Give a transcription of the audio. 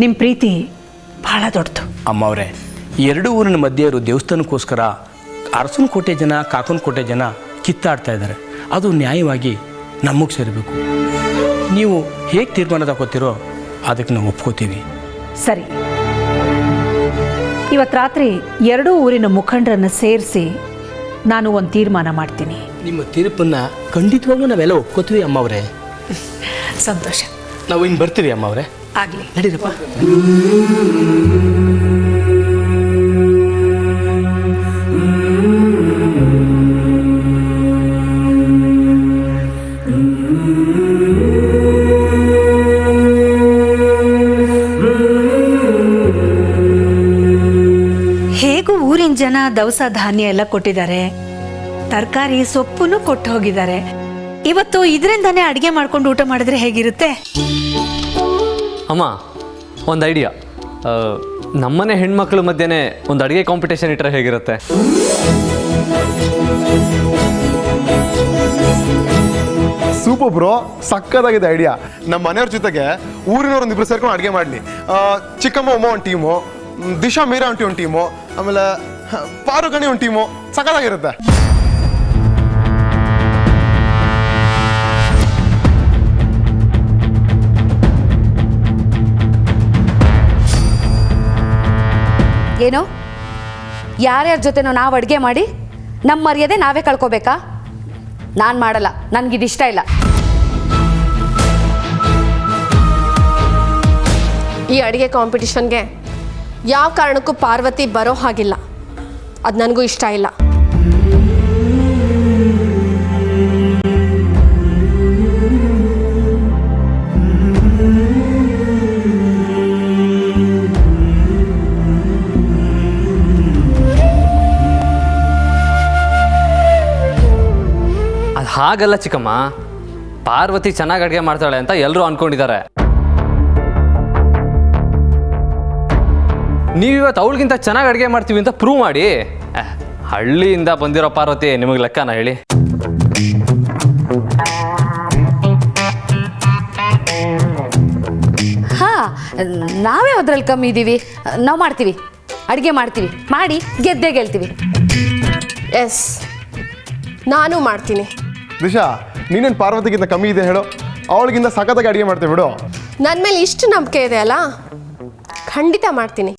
ನಿಮ್ಮ ಪ್ರೀತಿ ಭಾಳ ದೊಡ್ಡದು. ಅಮ್ಮವ್ರೆ, ಎರಡು ಊರಿನ ಮಧ್ಯೆ ಇರೋ ದೇವಸ್ಥಾನಕ್ಕೋಸ್ಕರ ಅರಸನ ಕೋಟೆ ಜನ ಕಾಕನ ಕೋಟೆ ಜನ ಕಿತ್ತಾಡ್ತಾ ಇದ್ದಾರೆ. ಅದು ನ್ಯಾಯವಾಗಿ ನಮಗೆ ಸೇರಬೇಕು. ನೀವು ಹೇಗೆ ತೀರ್ಮಾನ ತಗೋತೀರೋ ಅದಕ್ಕೆ ನಾವು ಒಪ್ಕೋತೀವಿ. ಸರಿ, ಇವತ್ತು ರಾತ್ರಿ ಎರಡೂ ಊರಿನ ಮುಖಂಡರನ್ನು ಸೇರಿಸಿ ನಾನು ಒಂದು ತೀರ್ಮಾನ ಮಾಡ್ತೀನಿ. ನಿಮ್ಮ ತೀರ್ಪನ್ನು ಖಂಡಿತವಾಗ್ಲೂ ನಾವೆಲ್ಲ ಒಪ್ಕೋತೀವಿ ಅಮ್ಮವ್ರೆ. ಸಂತೋಷ. ನಾವು ಇನ್ನು ಬರ್ತೀವಿ ಅಮ್ಮವ್ರೆ. ಆಗಲಿ, ನಡೀರಪ್ಪ. ಹೇಗೂ ಊರಿನ ಜನ ದವಸ ಧಾನ್ಯ ಎಲ್ಲ ಕೊಟ್ಟಿದ್ದಾರೆ, ತರಕಾರಿ ಸೊಪ್ಪನ್ನು ಕೊಟ್ಟು ಹೋಗಿದ್ದಾರೆ. ಇವತ್ತು ಇದರಿಂದಾನೇ ಅಡುಗೆ ಮಾಡ್ಕೊಂಡು ಊಟ ಮಾಡಿದ್ರೆ ಹೇಗಿರುತ್ತೆ? ಅಮ್ಮ, ಒಂದು ಐಡಿಯಾ. ನಮ್ಮನೆ ಹೆಣ್ಮಕ್ಳ ಮಧ್ಯೆ ಒಂದು ಅಡುಗೆ ಕಾಂಪಿಟೇಷನ್ ಇಟ್ಟರೆ ಹೇಗಿರುತ್ತೆ? ಸೂಪರ್ ಬ್ರೋ, ಸಕ್ಕದಾಗಿದೆ ಐಡಿಯಾ. ನಮ್ಮ ಮನೆಯವ್ರ ಜೊತೆಗೆ ಊರಿನವ್ರು ಒಂದಿಬ್ರು ಸೇರ್ಕೊಂಡು ಅಡುಗೆ ಮಾಡಲಿ. ಚಿಕ್ಕಮ್ಮ ಅಮ್ಮ ಒಂದು ಟೀಮು, ದಿಶಾ ಮೀರಾ ಆಂಟಿ ಒಂದು ಟೀಮು, ಆಮೇಲೆ ಪಾರುಗಣಿ ಒಂದು ಟೀಮು. ಸಕ್ಕದಾಗಿರುತ್ತೆ. ಏನೋ ಯಾರ್ಯಾರ ಜೊತೆನೋ ನಾವು ಅಡುಗೆ ಮಾಡಿ ನಮ್ಮ ಮರ್ಯಾದೆ ನಾವೇ ಕಳ್ಕೊಬೇಕಾ? ನಾನು ಮಾಡಲ್ಲ, ನನಗಿದಿಷ್ಟ ಇಲ್ಲ. ಈ ಅಡುಗೆ ಕಾಂಪಿಟಿಷನ್ಗೆ ಯಾವ ಕಾರಣಕ್ಕೂ ಪಾರ್ವತಿ ಬರೋ ಹಾಗಿಲ್ಲ. ಅದು ನನಗೂ ಇಷ್ಟ ಇಲ್ಲ. ಅದು ಹಾಗಲ್ಲ ಚಿಕ್ಕಮ್ಮ. ಪಾರ್ವತಿ ಚೆನ್ನಾಗಿ ಅಡುಗೆ ಮಾಡ್ತಾಳೆ ಅಂತ ಎಲ್ಲರೂ ಅಂದ್ಕೊಂಡಿದ್ದಾರೆ. ನೀವಿವತ್ತು ಅವಳಿಗಿಂತ ಚೆನ್ನಾಗಿ ಅಡುಗೆ ಮಾಡ್ತೀವಿ ಅಂತ ಪ್ರೂವ್ ಮಾಡಿ. ಹಳ್ಳಿಯಿಂದ ಬಂದಿರೋ ಪಾರ್ವತಿ ನಿಮಗೆ ಲೆಕ್ಕನ ಹೇಳಿ? ಹಾಂ, ನಾವೇ ಅದ್ರಲ್ಲಿ ಕಮ್ಮಿ ಇದ್ದೀವಿ. ನಾವು ಮಾಡ್ತೀವಿ, ಅಡುಗೆ ಮಾಡ್ತೀವಿ, ಮಾಡಿ ಗೆದ್ದೇ ಗೆಲ್ತೀವಿ. ಎಸ್, ನಾನು ಮಾಡ್ತೀನಿ. ದಿಶಾ, ನೀನೇನು ಪಾರ್ವತಿಗಿಂತ ಕಮ್ಮಿ ಇದೆ ಹೇಳು? ಅವಳಿಗಿಂತ ಸಖತ್ತಾಗಿ ಅಡುಗೆ ಮಾಡ್ತೇವೆ ಬಿಡು. ನನ್ನ ಮೇಲೆ ಇಷ್ಟು ನಂಬಿಕೆ ಇದೆ ಅಲ್ಲ, ಖಂಡಿತ ಮಾಡ್ತೀನಿ.